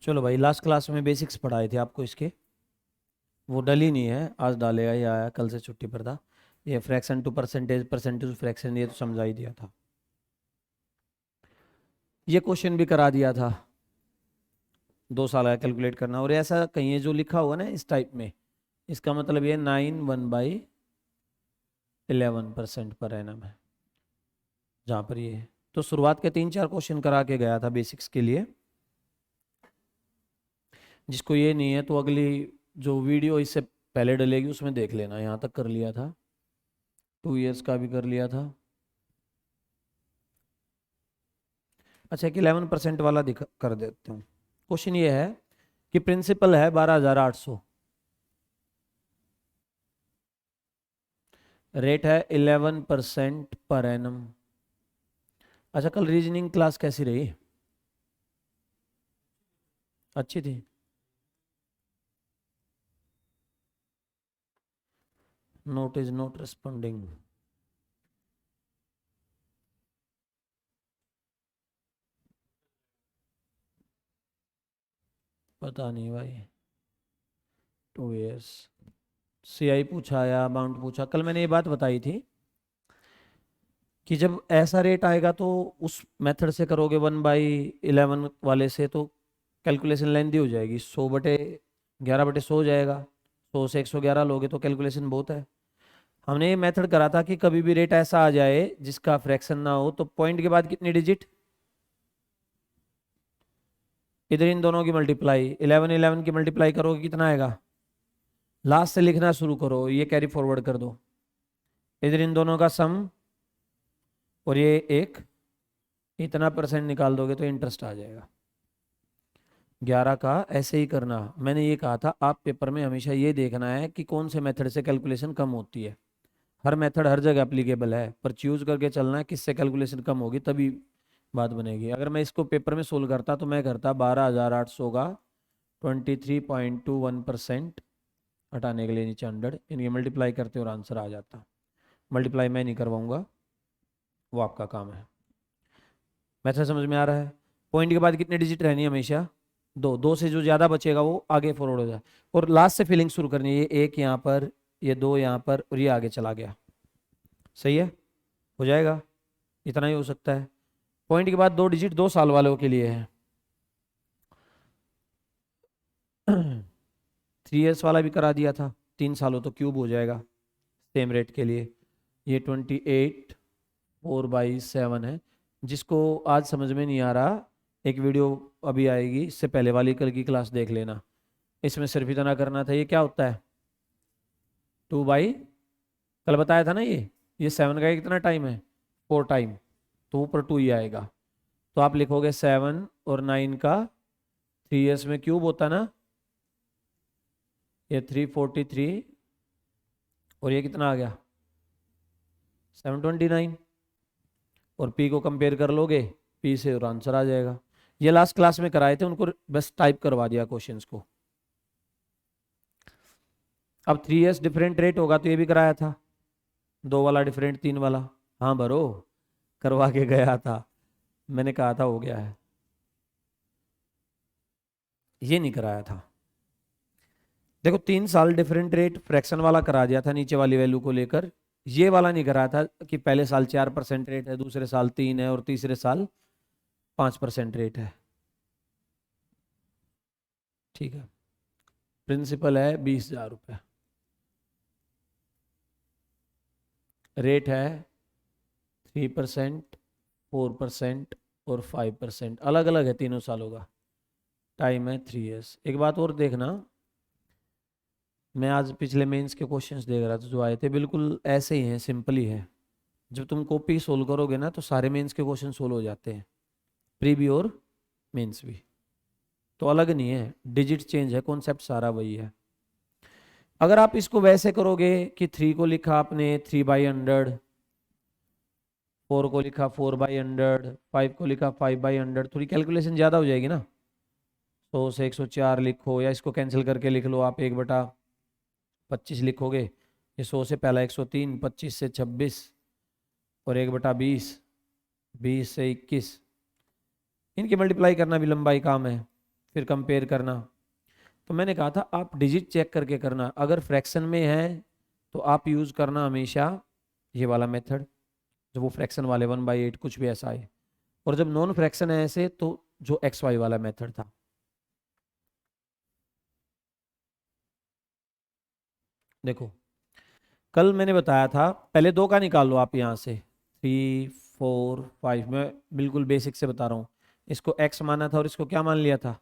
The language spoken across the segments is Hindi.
चलो भाई, लास्ट क्लास में बेसिक्स पढ़ाए थे आपको इसके, वो डल ही नहीं है, आज डालेगा ये, आया कल से छुट्टी पर था। ये fraction to percentage, percentage to fraction, ये तो समझा ही दिया था। ये क्वेश्चन भी करा दिया था, 2 साल का कैलकुलेट करना। और ऐसा कहीं है जो लिखा हुआ ना इस टाइप में, इसका मतलब ये 9 1/11% पर एनम है, जहाँ पर ये है। तो शुरुआत के 3-4 क्वेश्चन करा के गया था बेसिक्स के लिए। जिसको ये नहीं है तो अगली जो वीडियो इससे पहले डलेगी उसमें देख लेना, यहाँ तक कर लिया था, 2 इयर्स का भी कर लिया था। अच्छा, एक 11% वाला दिखा कर देते हूँ। क्वेश्चन ये है कि प्रिंसिपल है 12,800, रेट है 11% पर एनम। अच्छा, कल रीजनिंग क्लास कैसी रही? अच्छी थी। Note is not responding. पता नहीं भाई। 2 इयर्स सीआई पूछा या अमाउंट पूछा? कल मैंने ये बात बताई थी कि जब ऐसा रेट आएगा तो उस मेथड से करोगे 1/11 वाले से, तो कैलकुलेशन लेंदी हो जाएगी। 100/11/100 हो जाएगा। 100 से 111 लोगे तो कैलकुलेशन बहुत है। हमने ये मेथड करा था कि कभी भी रेट ऐसा आ जाए जिसका फ्रैक्शन ना हो, तो पॉइंट के बाद कितनी डिजिट, इधर इन दोनों की मल्टीप्लाई, 11 11 की मल्टीप्लाई करोगे कितना आएगा, लास्ट से लिखना शुरू करो, ये कैरी फॉरवर्ड कर दो, इधर इन दोनों का सम, और ये एक इतना परसेंट निकाल दोगे तो इंटरेस्ट आ जाएगा 11 का। ऐसे ही करना, मैंने ये कहा था आप पेपर में हमेशा ये देखना है कि कौन से मेथड से कैलकुलेशन कम होती है। हर मेथड हर जगह एप्लीकेबल है, पर चूज करके चलना है किससे कैलकुलेशन कम होगी, तभी बात बनेगी। अगर मैं इसको पेपर में सोल्व करता तो मैं करता 12,800 का 23.21% हटाने के लिए नीचे 100, इनकी मल्टीप्लाई करते और आंसर आ जाता। मल्टीप्लाई मैं नहीं करवाऊंगा, वो आपका काम है। मैथड समझ में आ रहा है? पॉइंट के बाद कितने डिजिट रहनी है हमेशा, 2। 2 से जो ज़्यादा बचेगा वो आगे फॉरवर्ड हो जाए, और लास्ट से फिलिंग शुरू करनी है। ये 1 यहाँ पर, ये 2 यहाँ पर, और ये आगे चला गया। सही है, हो जाएगा, इतना ही हो सकता है। पॉइंट के बाद 2 डिजिट 2 साल वालों के लिए है। 3 इयर्स वाला भी करा दिया था, 3 साल हो तो क्यूब हो जाएगा सेम रेट के लिए। ये 28/4/7 है। जिसको आज समझ में नहीं आ रहा, एक वीडियो अभी आएगी, इससे पहले वाली कल की क्लास देख लेना। इसमें सिर्फ इतना करना था। ये क्या होता है, 2/, कल बताया था ना, ये 7 का कितना टाइम है, 4 टाइम, तो ऊपर 2 ही आएगा। तो आप लिखोगे 7 और 9 का 3 इयर्स में क्यूब होता ना, ये 343, और ये कितना आ गया 729, और पी को कंपेयर कर लोगे पी से और आंसर आ जाएगा। ये लास्ट क्लास में कराए थे, उनको बस टाइप करवा दिया क्वेश्चंस को। अब 3 इयर्स डिफरेंट रेट होगा तो ये भी कराया था, 2 वाला डिफरेंट, 3 वाला। हाँ भरो, करवा के गया था, मैंने कहा था हो गया है। ये नहीं कराया था। देखो 3 साल डिफरेंट रेट फ्रैक्शन वाला करा दिया था नीचे वाली वैल्यू को लेकर। ये वाला नहीं कराया था कि पहले साल 4% रेट है, दूसरे साल 3 है, और तीसरे साल 5% रेट है। ठीक है, प्रिंसिपल है 20,000 रुपये, रेट है 3%, 4% और 5%, अलग अलग है तीनों सालों का। टाइम है 3 इयर्स। एक बात और देखना, मैं आज पिछले मेंस के क्वेश्चंस देख रहा था जो आए थे, बिल्कुल ऐसे ही हैं, सिंपल ही है। जब तुम कॉपी सोल्व करोगे ना तो सारे मेंस के क्वेश्चन सोल्व हो जाते हैं, प्री भी और मेंस भी। तो अलग नहीं है, डिजिट चेंज है, कॉन्सेप्ट सारा वही है। अगर आप इसको वैसे करोगे कि 3 को लिखा आपने 3/100, 4 को लिखा 4/100, 5 को लिखा 5/100, थोड़ी कैलकुलेशन ज़्यादा हो जाएगी ना। 100 से 104 लिखो, या इसको कैंसिल करके लिख लो आप, 1/25 लिखोगे। ये 100 से पहला 103, 25 से 26, और 1/20, 20 से 21। इनकी मल्टीप्लाई करना भी लंबाई काम है। फिर कंपेयर करना। तो मैंने कहा था आप डिजिट चेक करके करना, अगर फ्रैक्शन में है तो आप यूज़ करना हमेशा ये वाला मेथड, जो वो फ्रैक्शन वाले 1/8 कुछ भी ऐसा है, और जब नॉन फ्रैक्शन है ऐसे तो जो एक्स वाई वाला मेथड था। देखो कल मैंने बताया था, पहले दो का निकाल लो आप यहाँ से, 3 4 5, मैं बिल्कुल बेसिक से बता रहा हूँ। इसको x माना था और इसको क्या मान लिया था,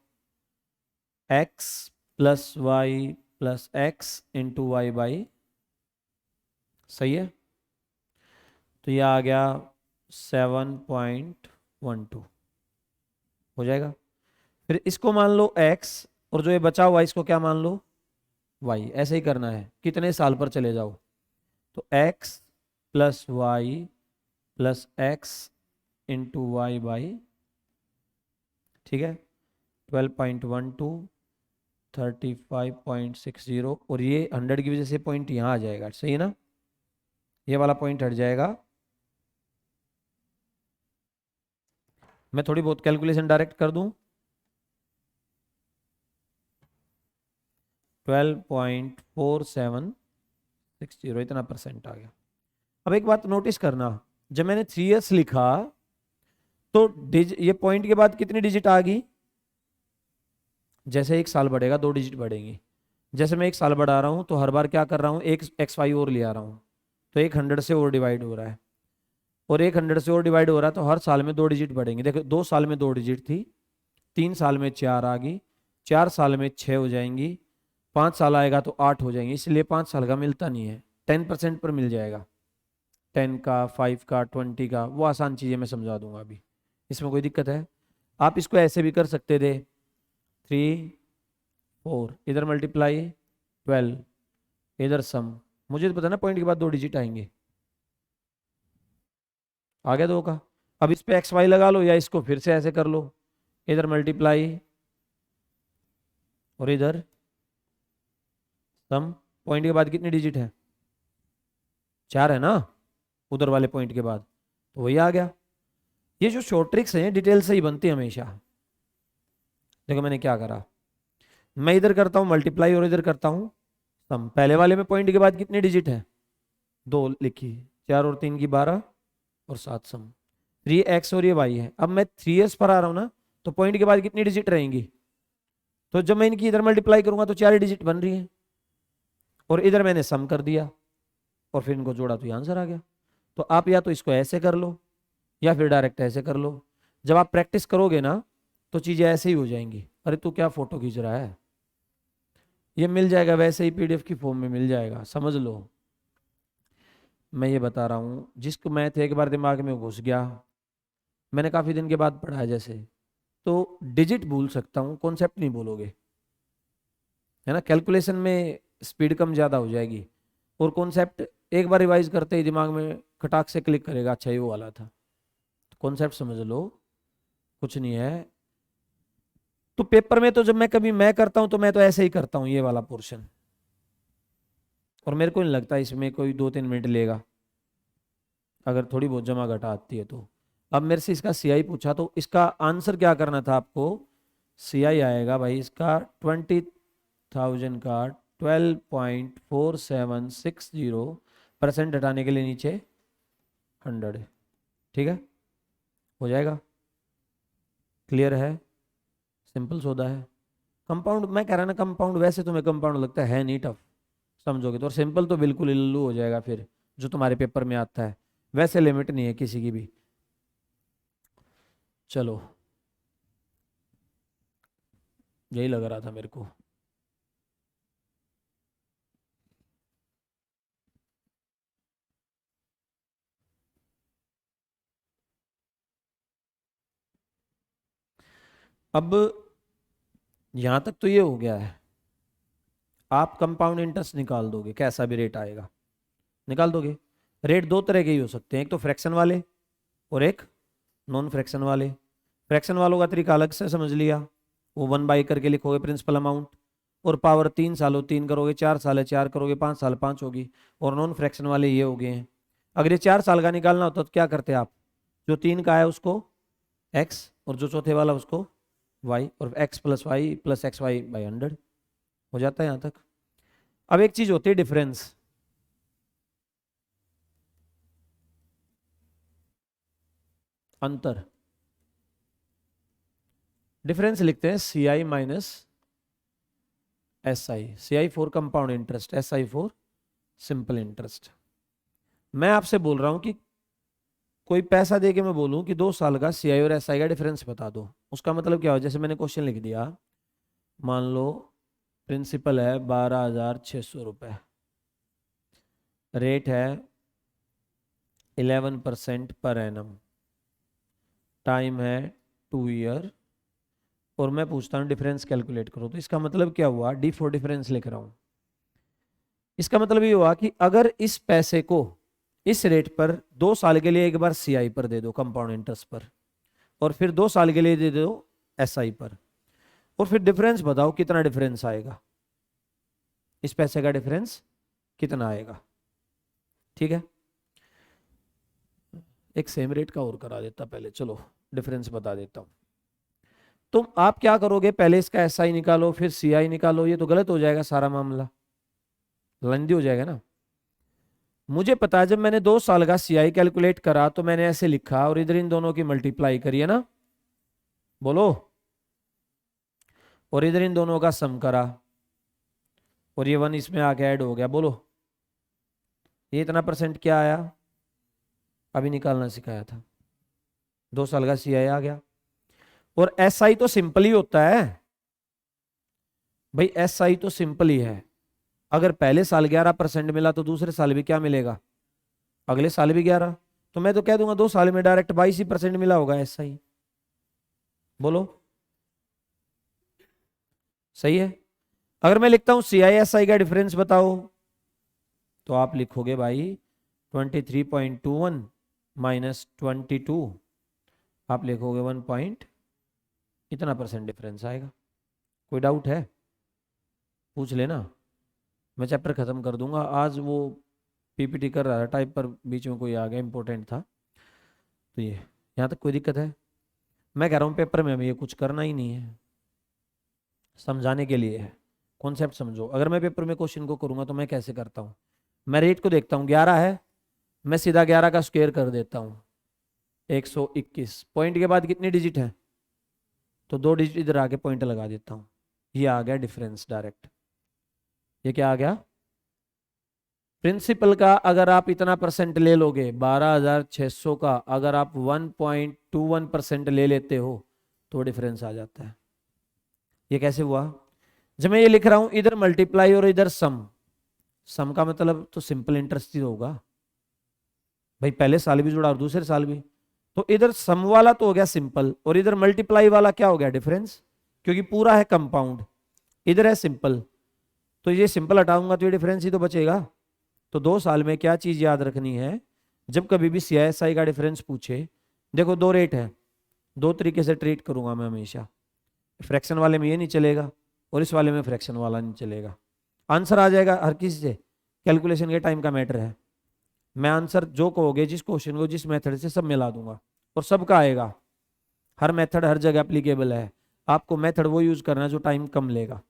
x plus Y plus X into Y by, सही है। तो ये आ गया 7.12 हो जाएगा। फिर इसको मान लो x, और जो ये बचा हुआ इसको क्या मान लो y। ऐसे ही करना है, कितने साल पर चले जाओ। तो x plus Y plus X into Y by, ठीक है, 12.12, 35.60, और ये 100 की वजह से पॉइंट यहाँ आ जाएगा, सही है ना, ये वाला पॉइंट हट जाएगा। मैं थोड़ी बहुत कैलकुलेशन डायरेक्ट कर दूं, 12.4760 इतना परसेंट आ गया। अब एक बात नोटिस करना, जब मैंने 3 years लिखा तो ये पॉइंट के बाद कितनी डिजिट आ गई, जैसे एक साल बढ़ेगा 2 डिजिट बढ़ेंगी। जैसे मैं एक साल बढ़ा रहा हूं तो हर बार क्या कर रहा हूं, एक एक्स वाई और ले आ रहा हूं, तो एक 100 से और डिवाइड हो रहा है, और एक 100 से और डिवाइड हो रहा है, तो हर साल में 2 डिजिट बढ़ेंगे। देखो 2 साल में 2 डिजिट थी, 3 साल में 4 आ गई, 4 साल में 6 हो जाएंगी, 5 साल आएगा तो 8 हो जाएंगे, इसलिए 5 साल का मिलता नहीं है, 10% पर मिल जाएगा। 10 का, 5 का, 20 का, वो आसान चीज़ें मैं समझा दूंगा अभी, इसमें कोई दिक्कत है। आप इसको ऐसे भी कर सकते थे, 3 4 इधर मल्टीप्लाई 12, इधर सम, मुझे तो पता ना पॉइंट के बाद 2 डिजिट आएंगे, आ गया 2 का। अब इस पे एक्स वाई लगा लो, या इसको फिर से ऐसे कर लो, इधर मल्टीप्लाई और इधर सम, पॉइंट के बाद कितनी डिजिट है, 4 है ना, उधर वाले पॉइंट के बाद, तो वही आ गया। ये जो शॉर्ट ट्रिक्स हैं डिटेल से ही बनती है हमेशा। देखो मैंने क्या करा, मैं इधर करता हूं मल्टीप्लाई और इधर करता हूं सम। पहले वाले में पॉइंट के बाद कितनी डिजिट है, 2 लिखी, 4 और 3 की 12 और 7 सम, 3x और ये y है। अब मैं 3s पर आ रहा हूं ना, तो पॉइंट के बाद कितनी डिजिट रहेंगी, तो जब मैं इनकी इधर मल्टीप्लाई करूंगा तो 4 डिजिट बन रही है, और इधर मैंने सम कर दिया और फिर इनको जोड़ा तो ये आंसर आ गया। तो आप या तो इसको ऐसे कर लो या फिर डायरेक्ट ऐसे कर लो। जब आप प्रैक्टिस करोगे ना तो चीजें ऐसे ही हो जाएंगी। अरे तू क्या फोटो खींच रहा है, ये मिल जाएगा वैसे ही पीडीएफ की फॉर्म में मिल जाएगा, समझ लो। मैं ये बता रहा हूँ, जिसको मैथ एक बार दिमाग में घुस गया, मैंने काफी दिन के बाद पढ़ा है जैसे, तो डिजिट भूल सकता हूँ, कॉन्सेप्ट नहीं भूलोगे, है ना। कैलकुलेशन में स्पीड कम ज़्यादा हो जाएगी, और कॉन्सेप्ट एक बार रिवाइज करते ही दिमाग में खटाक से क्लिक करेगा, अच्छा ये वो वाला था। तो कॉन्सेप्ट समझ लो, कुछ नहीं है। तो पेपर में तो जब मैं कभी मैं करता हूं तो मैं तो ऐसे ही करता हूं, ये वाला पोर्शन, और मेरे को नहीं लगता इसमें कोई 2 3 मिनट लेगा, अगर थोड़ी बहुत जमा घटा आती है तो। अब मेरे से इसका सीआई पूछा तो इसका आंसर क्या करना था आपको, सीआई आएगा भाई इसका 20,000 का 12.4760 हटाने के लिए नीचे 100, ठीक है, हो जाएगा। क्लियर है, सिंपल सौदा है। कंपाउंड मैं कह रहा ना, कंपाउंड वैसे तुम्हें कंपाउंड लगता है नहीं टफ, समझोगे तो, और सिंपल तो बिल्कुल इल्लू हो जाएगा फिर, जो तुम्हारे पेपर में आता है। वैसे लिमिट नहीं है किसी की भी। चलो, यही लग रहा था मेरे को। अब यहां तक तो ये हो गया है, आप कंपाउंड इंटरेस्ट निकाल दोगे, कैसा भी रेट आएगा निकाल दोगे। रेट दो तरह के ही हो सकते हैं, एक तो फ्रैक्शन वाले और एक नॉन फ्रैक्शन वाले। फ्रैक्शन वालों का तरीका अलग से समझ लिया, वो 1/, करके लिखोगे प्रिंसिपल अमाउंट, और पावर 3 साल हो 3 करोगे, 4 साल है 4 करोगे, 5 साल 5 होगी। और नॉन फ्रैक्शन वाले ये हो गए हैं। अगर ये 4 साल का निकालना होता तो क्या करते आप, जो 3 का है उसको x, और जो चौथे वाला उसको वाई और X plus Y plus X Y by 100 हो जाता है यहाँ तक। अब एक चीज होती है डिफरेंस, अंतर। डिफरेंस लिखते हैं C I minus S I, C I for compound interest, S I for simple interest. मैं आपसे बोल रहा हूं कि कोई पैसा दे के मैं बोलूं कि 2 साल का सी आई और एस आई का डिफरेंस बता दो, उसका मतलब क्या हो, जैसे मैंने क्वेश्चन लिख दिया, मान लो प्रिंसिपल है 12,600 रुपये, रेट है 11% पर एनम, टाइम है 2 ईयर, और मैं पूछता हूँ डिफरेंस कैलकुलेट करो। तो इसका मतलब क्या हुआ, डी फॉर डिफरेंस लिख रहा हूं। इसका मतलब ये हुआ कि अगर इस पैसे को इस रेट पर 2 साल के लिए एक बार सी आई पर दे दो कंपाउंड इंटरेस्ट पर, और फिर 2 साल के लिए दे दो एस आई पर, और फिर डिफरेंस बताओ कितना डिफरेंस आएगा, इस पैसे का डिफरेंस कितना आएगा। ठीक है, एक सेम रेट का और करा देता पहले, चलो डिफरेंस बता देता हूं। तो आप क्या करोगे, पहले इसका एस आई निकालो फिर सी आई निकालो, ये तो गलत हो जाएगा, सारा मामला लंदी हो जाएगा ना। मुझे पता है जब मैंने 2 साल का सी आई कैलकुलेट करा तो मैंने ऐसे लिखा और इधर इन दोनों की मल्टीप्लाई करी है ना, बोलो, और इधर इन दोनों का सम करा, और ये 1 इसमें आके ऐड हो गया, बोलो ये इतना परसेंट क्या आया, अभी निकालना सिखाया था, 2 साल का सी आई आ गया। और एस आई तो सिंपल ही होता है भाई, एस आई तो सिंपल ही है, अगर पहले साल 11% मिला तो दूसरे साल भी क्या मिलेगा, अगले साल भी 11, तो मैं तो कह दूंगा 2 साल में डायरेक्ट 22% मिला होगा एस आई, बोलो सही है। अगर मैं लिखता हूं सी आई एस आई का डिफरेंस बताओ, तो आप लिखोगे भाई 23.21 माइनस 22, आप लिखोगे 1 पॉइंट इतना परसेंट डिफरेंस आएगा। कोई डाउट है पूछ लेना, मैं चैप्टर खत्म कर दूंगा आज, वो पीपीटी कर रहा था टाइप पर, बीच में कोई आ गया इंपॉर्टेंट था, तो ये यहाँ तक कोई दिक्कत है। मैं कह रहा हूँ पेपर में हमें ये कुछ करना ही नहीं है, समझाने के लिए है, कॉन्सेप्ट समझो। अगर मैं पेपर में क्वेश्चन को करूंगा तो मैं कैसे करता हूँ, मैं रेट को देखता हूँ 11 है, मैं सीधा 11 का स्क्वायर कर देता हूँ 121, पॉइंट के बाद कितनी डिजिट है, तो 2 डिजिट इधर आके पॉइंट लगा देता हूँ, ये आ गया डिफरेंस डायरेक्ट। ये क्या आ गया, प्रिंसिपल का अगर आप इतना परसेंट ले लोगे 12,600 का, अगर आप 1.21% ले लेते हो तो डिफरेंस आ जाता है। ये कैसे हुआ, जब मैं ये लिख रहा हूं इधर मल्टीप्लाई और इधर सम, सम का मतलब तो सिंपल इंटरेस्ट ही होगा भाई, पहले साल भी जुड़ा और दूसरे साल भी, तो इधर सम वाला तो हो गया सिंपल, और इधर मल्टीप्लाई वाला क्या हो गया डिफरेंस, क्योंकि पूरा है कंपाउंड, इधर है सिंपल, तो ये सिंपल हटाऊंगा तो ये डिफरेंस ही तो बचेगा। तो 2 साल में क्या चीज याद रखनी है, जब कभी भी सी एस आई का डिफरेंस पूछे, देखो 2 रेट है, 2 तरीके से ट्रीट करूंगा मैं हमेशा, फ्रैक्शन वाले में ये नहीं चलेगा और इस वाले में फ्रैक्शन वाला नहीं चलेगा, आंसर आ जाएगा हर किसी से, कैलकुलेशन के टाइम का मैटर है, मैं आंसर जो कहोगे जिस क्वेश्चन को जिस मेथड से सब मिला दूंगा और सबका आएगा, हर मेथड हर जगह एप्लीकेबल है, आपको मेथड वो यूज करना है जो टाइम कम लेगा।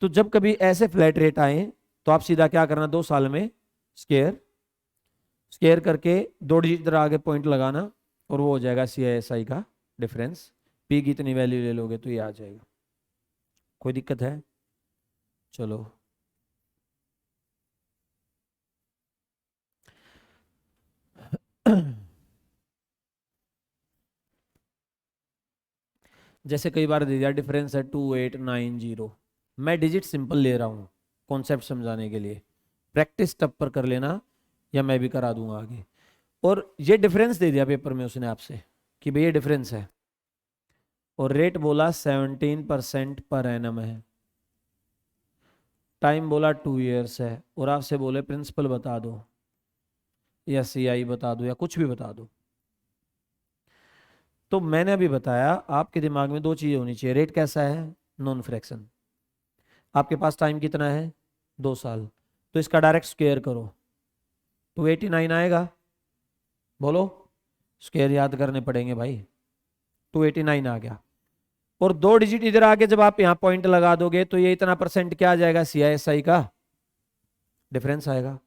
तो जब कभी ऐसे फ्लैट रेट आए तो आप सीधा क्या करना, 2 साल में स्केयर स्केयर करके 2 डिजिट इधर आगे पॉइंट लगाना, और वो हो जाएगा सी आई एस आई का डिफरेंस, पी की इतनी वैल्यू ले लोगे तो ये आ जाएगा। कोई दिक्कत है, चलो जैसे कई बार दे दिया डिफरेंस है 2890, मैं डिजिट सिंपल ले रहा हूँ कॉन्सेप्ट समझाने के लिए, प्रैक्टिस तब पर कर लेना या मैं भी करा दूंगा आगे। और ये डिफरेंस दे दिया पेपर में उसने आपसे कि भैया डिफरेंस है, और रेट बोला 17% पर एनम है, टाइम बोला 2 ईयर्स है, और आपसे बोले प्रिंसिपल बता दो या सी आई बता दो या कुछ भी बता दो। तो मैंने अभी बताया आपके दिमाग में 2 चीजें होनी चाहिए, रेट कैसा है, नॉन फ्रैक्शन, आपके पास टाइम कितना है 2 साल, तो इसका डायरेक्ट स्क्वायर करो, 289 आएगा, बोलो स्क्वायर याद करने पड़ेंगे भाई, 289 आ गया। और 2 डिजिट इधर आके जब आप यहाँ पॉइंट लगा दोगे तो ये इतना परसेंट क्या आ जाएगा, CISI का डिफरेंस आएगा।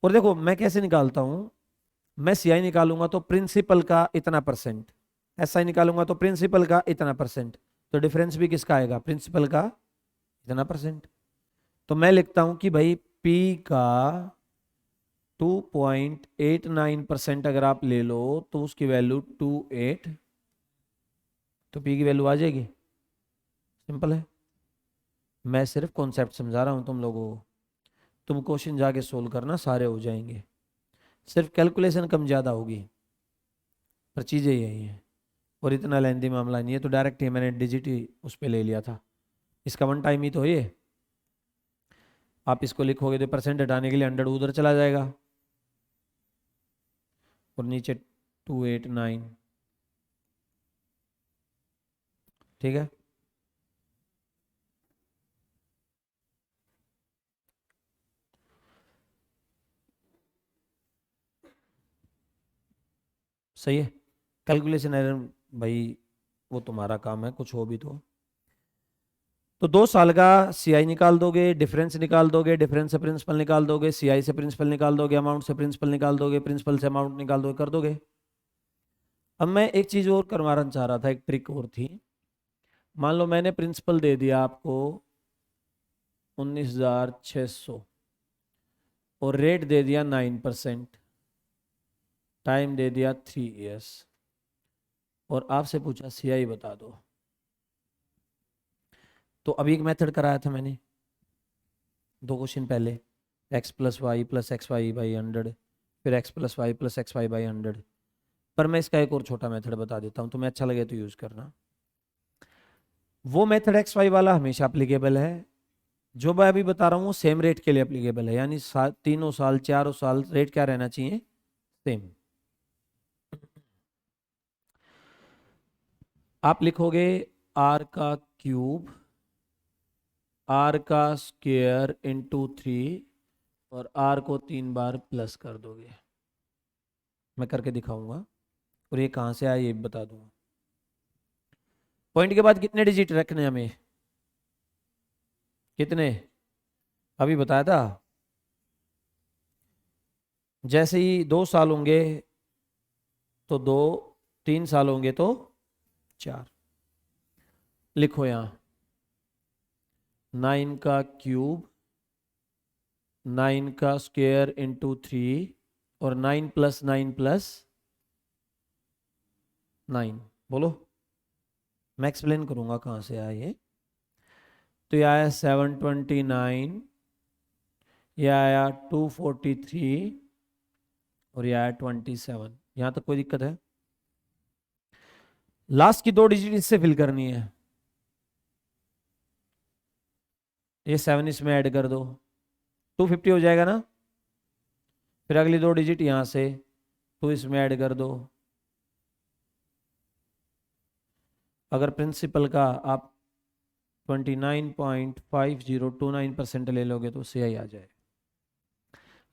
और देखो मैं कैसे निकालता हूं, मैं CI निकालूंगा तो प्रिंसिपल का इतना परसेंट, SI निकालूंगा तो प्रिंसिपल का इतना परसेंट, तो डिफरेंस भी किसका आएगा, प्रिंसिपल का इतना परसेंट। तो मैं लिखता हूं कि भाई P का 2.89% अगर आप ले लो तो उसकी वैल्यू 28, तो P की वैल्यू आ जाएगी। सिंपल है, मैं सिर्फ कॉन्सेप्ट समझा रहा हूं तुम लोगों को, तुम क्वेश्चन जाके सोल्व करना, सारे हो जाएंगे, सिर्फ कैलकुलेशन कम ज़्यादा होगी, पर चीज़ें यही हैं। और इतना लेंथी मामला नहीं है, तो डायरेक्ट ही मैंने डिजिट ही उस पर ले लिया था, इसका वन टाइम ही तो ये। आप इसको लिखोगे तो परसेंट हटाने के लिए 100 उधर चला जाएगा और नीचे 289, ठीक है। सही है, कैलकुलेशन एरर भाई वो तुम्हारा काम है, कुछ हो भी तो 2 साल का CI निकाल दोगे, डिफरेंस निकाल दोगे, डिफरेंस से प्रिंसिपल निकाल दोगे, CI से प्रिंसिपल निकाल दोगे, अमाउंट से प्रिंसिपल निकाल दोगे, प्रिंसिपल से अमाउंट निकाल दोगे, कर दोगे। अब मैं एक चीज और करवाना चाह रहा था, एक ट्रिक और थी। मान लो मैंने प्रिंसिपल दे दिया आपको 19,600 और रेट दे दिया 9%, टाइम दे दिया 3 years, और आपसे पूछा CI बता दो। तो अभी एक मेथड कराया था मैंने 2 क्वेश्चन पहले, x+y+xy/100, फिर x+y+xy/100। पर मैं इसका एक और छोटा मेथड बता देता हूँ, तुम्हें अच्छा लगे तो यूज करना। वो मेथड XY वाला हमेशा अप्लीकेबल है, जो मैं अभी बता रहा हूँ वो सेम रेट के लिए अप्लीकेबल है, यानी 3 साल 4 साल रेट क्या रहना चाहिए, सेम। आप लिखोगे r का क्यूब, r का स्क्वायर इंटू 3 और r को 3 बार प्लस कर दोगे। मैं करके दिखाऊंगा और ये कहाँ से आया ये भी बता दूंगा। पॉइंट के बाद कितने डिजिट रखने हमें, कितने, अभी बताया था। जैसे ही 2 साल होंगे तो 2, 3 साल होंगे तो 4। लिखो यहां 9 का क्यूब, 9 का स्क्वायर इंटू 3 और 9 + 9 + 9। बोलो, मैं एक्सप्लेन करूंगा कहां से आया ये। तो ये आया 729, ये आया 243 और ये आया 27। यहां तक कोई दिक्कत है? लास्ट की 2 डिजिट इससे फिल करनी है, ये 7 इसमें ऐड कर दो, 250 हो जाएगा ना। फिर अगली 2 डिजिट यहां से 2 इसमें ऐड कर दो। अगर प्रिंसिपल का आप 29.5029% ले लोगे तो CI आ जाए।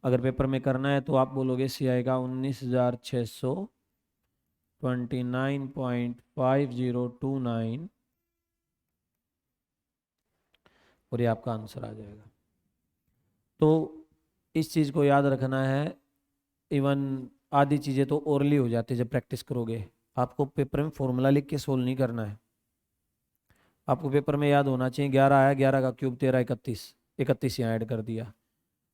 अगर पेपर में करना है तो आप बोलोगे CI का 19,600 29.5029 और ये आपका आंसर आ जाएगा। तो इस चीज़ को याद रखना है। इवन आधी चीज़ें तो ओरली हो जाती है जब प्रैक्टिस करोगे, आपको पेपर में फॉर्मूला लिख के सोल्व नहीं करना है। आपको पेपर में याद होना चाहिए 11 आया, 11 का क्यूब 13, 31, 31 यहाँ ऐड कर दिया,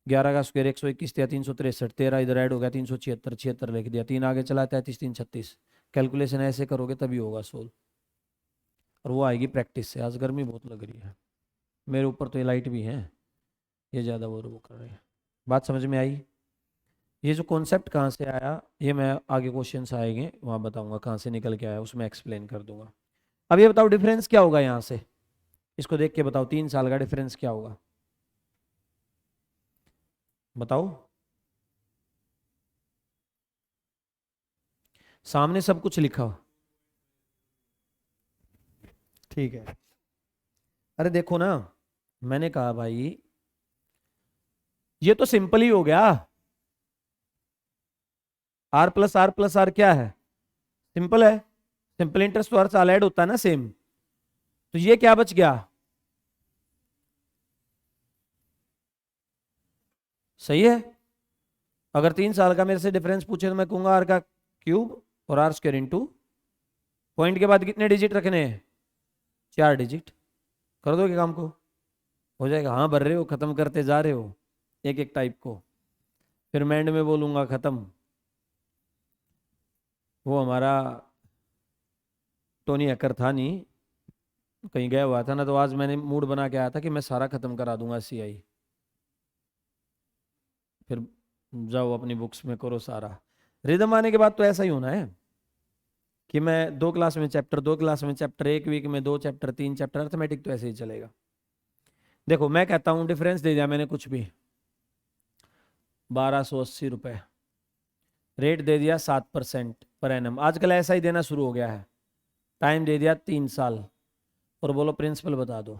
11 का स्क्वायर 121 दिया, 363, 13 इधर ऐड हो गया 376, 76 लिख दिया, 3 आगे चला 33, 3 36। कैलकुलेशन ऐसे करोगे तभी होगा सोल्व, और वो आएगी प्रैक्टिस से। आज गर्मी बहुत लग रही है, मेरे ऊपर तो ये लाइट भी है, ये ज़्यादा वो कर रही है। बात समझ में आई? ये जो कॉन्सेप्ट कहाँ से आया ये मैं आगे क्वेश्चंस आएंगे वहाँ बताऊंगा कहाँ से निकल के आया, उसमें एक्सप्लेन कर दूंगा। अब ये बताओ डिफरेंस क्या होगा यहाँ से, इसको देख के बताओ 3 साल का डिफरेंस क्या होगा, बताओ। सामने सब कुछ लिखा हो, ठीक है। अरे देखो ना, मैंने कहा भाई ये तो सिंपल ही हो गया, R+R+R क्या है, सिंपल है। सिंपल इंटरेस्ट तो हर साल ऐड होता है ना सेम। तो ये क्या बच गया, सही है। अगर 3 साल का मेरे से डिफरेंस पूछे तो मैं कहूंगा आर का क्यूब और आर स्क्वायर इंटू पॉइंट के बाद कितने डिजिट रखने हैं, 4 डिजिट। कर दोगे काम को, हो जाएगा। हाँ भर रहे हो, खत्म करते जा रहे हो एक एक टाइप को, फिर मैं एंड में बोलूंगा खत्म। वो हमारा टोनी हैकर था नहीं, कहीं गया हुआ था ना, तो आज मैंने मूड बना के आया था कि मैं सारा खत्म करा दूंगा सीआई। फिर जाओ अपनी बुक्स में करो सारा। रिदम आने के बाद तो ऐसा ही होना है कि मैं 2 क्लास में चैप्टर, 2 क्लास में चैप्टर, एक वीक में 2 चैप्टर, 3 चैप्टर, अर्थमेटिक तो ऐसे ही चलेगा। देखो मैं कहता हूँ डिफरेंस दे दिया मैंने कुछ भी, 1280 रुपये, रेट दे दिया 7% पर एनम, आजकल ऐसा ही देना शुरू हो गया है। टाइम दे दिया 3 साल, और बोलो प्रिंसिपल बता दो।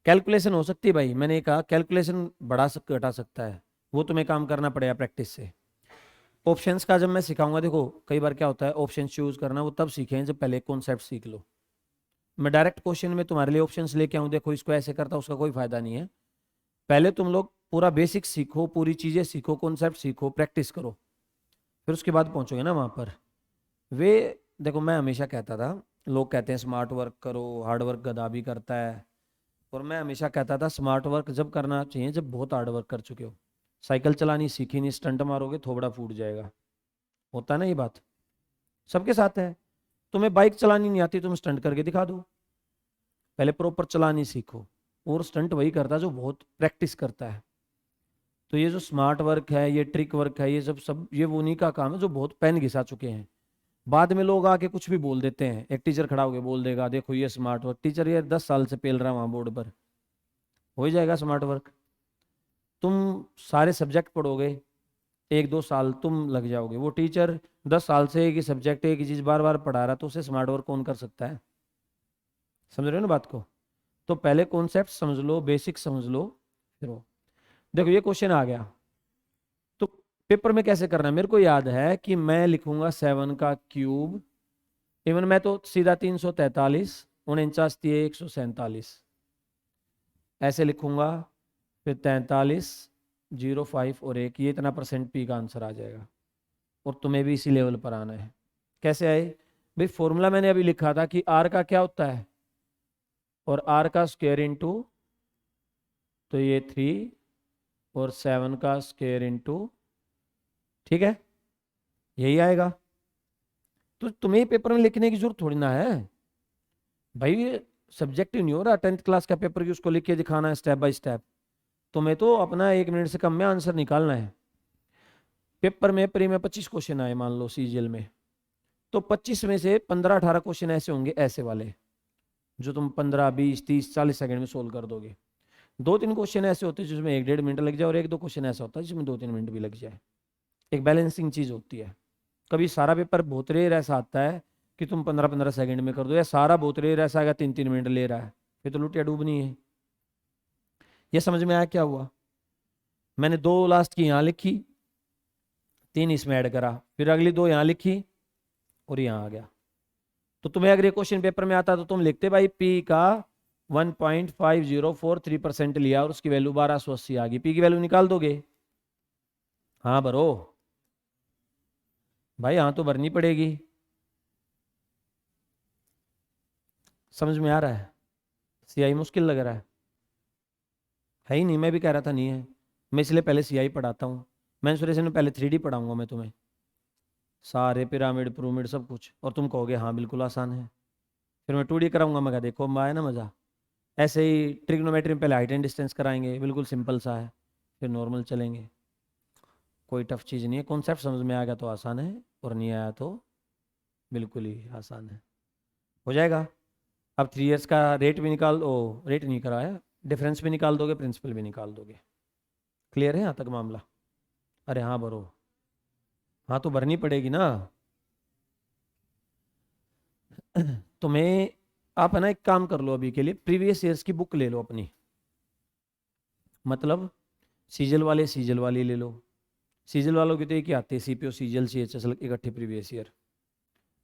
कैलकुलेशन हो सकती है भाई, मैंने कहा कैलकुलेशन बढ़ा सकता घटा सकता है, वो तुम्हें काम करना पड़ेगा प्रैक्टिस से। ऑप्शंस का जब मैं सिखाऊंगा, देखो कई बार क्या होता है ऑप्शन चूज करना वो तब सीखें जब पहले कॉन्सेप्ट सीख लो। मैं डायरेक्ट क्वेश्चन में तुम्हारे लिए ऑप्शंस लेके आऊँ, देखो इसको ऐसे करता, उसका कोई फायदा नहीं है। पहले तुम लोग पूरा बेसिक सीखो, पूरी चीजें सीखो, कॉन्सेप्ट सीखो, प्रैक्टिस करो, फिर उसके बाद पहुंचोगे ना वहां पर। वे देखो मैं हमेशा कहता था, लोग कहते हैं स्मार्ट वर्क करो, हार्ड वर्क गधा भी करता है, और मैं हमेशा कहता था स्मार्ट वर्क जब करना चाहिए जब बहुत हार्ड वर्क कर चुके हो। साइकिल चलानी सीखी नहीं, स्टंट मारोगे थोबड़ा फूट जाएगा, होता है ना ये बात, सबके साथ है। तुम्हें बाइक चलानी नहीं आती, तुम स्टंट करके दिखा दो, पहले प्रॉपर चलानी सीखो। और स्टंट वही करता है जो बहुत प्रैक्टिस करता है। तो ये जो स्मार्ट वर्क है, ये ट्रिक वर्क है, ये सब ये वो उन्हीं का काम है जो बहुत पेन घिसा चुके हैं। बाद में लोग आके कुछ भी बोल देते हैं, एक टीचर खड़ा होकर बोल देगा देखो ये स्मार्ट वर्क, टीचर ये 10 साल से पेल रहा वहां बोर्ड पर, हो ही जाएगा स्मार्ट वर्क। तुम सारे सब्जेक्ट पढ़ोगे, 1-2 साल तुम लग जाओगे, वो टीचर 10 साल से एक ही सब्जेक्ट एक ही चीज बार बार पढ़ा रहा, तो उसे स्मार्ट वर्क कौन कर सकता है। समझ रहे हो ना बात को। तो पहले कॉन्सेप्ट समझ लो, बेसिक समझ लो, फिर वो। देखो ये क्वेश्चन आ गया, तो पेपर में कैसे करना है, मेरे को याद है कि मैं लिखूंगा 7 का क्यूब, इवन मैं तो सीधा 343, 49 दिए 147 ऐसे लिखूंगा, फिर 43, 05 और 1, ये इतना परसेंट पी का आंसर आ जाएगा। और तुम्हें भी इसी लेवल पर आना है। कैसे आए भाई, फॉर्मूला मैंने अभी लिखा था कि आर का क्या होता है, और आर का स्क्वायर इंटू, तो ये 3 और 7 का स्क्वायर इंटू, ठीक है यही आएगा। तो तुम्हें पेपर में लिखने की जरूरत थोड़ी ना है भाई, ये सब्जेक्ट नहीं हो रहा 10th क्लास का पेपर की उसको लिख के दिखाना है स्टेप बाय स्टेप। तुम्हें तो अपना 1 मिनट से कम में आंसर निकालना है। पेपर में प्री में 25 क्वेश्चन आए मान लो सीजीएल में, तो 25 में से 15-18 क्वेश्चन ऐसे होंगे ऐसे वाले जो तुम 15-20-30-40 सेकंड में सोल्व कर दोगे। 2-3 क्वेश्चन ऐसे होते हैं जिसमें 1-1.5 मिनट लग जाए, और 1-2 क्वेश्चन ऐसा होता है जिसमें 2-3 मिनट भी लग जाए। एक बैलेंसिंग चीज होती है। कभी सारा पेपर बहुत रेयर ऐसा आता है कि तुम 15-15 सेकंड में कर दो, या सारा बहुत रेयर ऐसा आएगा 3-3 मिनट ले रहा है, फिर तो लुटिया डूबनी है। ये समझ में आया क्या हुआ। मैंने 2 लास्ट की यहाँ लिखी, 3 इसमें ऐड करा, फिर अगली 2 यहाँ लिखी और यहाँ आ गया। तो तुम्हें अगर ये क्वेश्चन पेपर में आता तो तुम लिखते भाई पी का 1.5043% लिया और उसकी वैल्यू 1280 आ गई, पी की वैल्यू निकाल दोगे। हाँ भरो भाई, हाँ तो भरनी पड़ेगी। समझ में आ रहा है, सीआई मुश्किल लग रहा है ही नहीं, मैं भी कह रहा था नहीं है, मैं इसलिए पहले सीआई पढ़ाता हूँ। मेंसुरेशन में पहले 3D पढ़ाऊंगा मैं तुम्हें, सारे पिरामिड प्रूमिड सब कुछ, और तुम कहोगे हाँ बिल्कुल आसान है। फिर मैं 2D कराऊंगा, मैं कहा देखो आया ना मजा। ऐसे ही ट्रिग्नोमेट्री में पहले हाइट एंड डिस्टेंस कराएंगे, बिल्कुल सिंपल सा है, फिर नॉर्मल चलेंगे, कोई टफ चीज़ नहीं है। कॉन्सेप्ट समझ में आ गया तो आसान है, और नहीं आया तो बिल्कुल ही आसान है, हो जाएगा। अब 3 इयर्स का रेट भी निकाल दो, रेट नहीं कराया, डिफरेंस भी निकाल दोगे, प्रिंसिपल भी निकाल दोगे। क्लियर है यहाँ तक मामला। अरे हाँ भरो, हाँ तो भरनी पड़ेगी ना। तुम्हें आप है ना एक काम कर लो, अभी के लिए प्रीवियस ईयर्स की बुक ले लो अपनी, मतलब सीजल वाली ले लो। सीजल वालों की तो एक ही आती है, सीपीओ सीजल सीएचएस इकट्ठे प्रीवियस ईयर,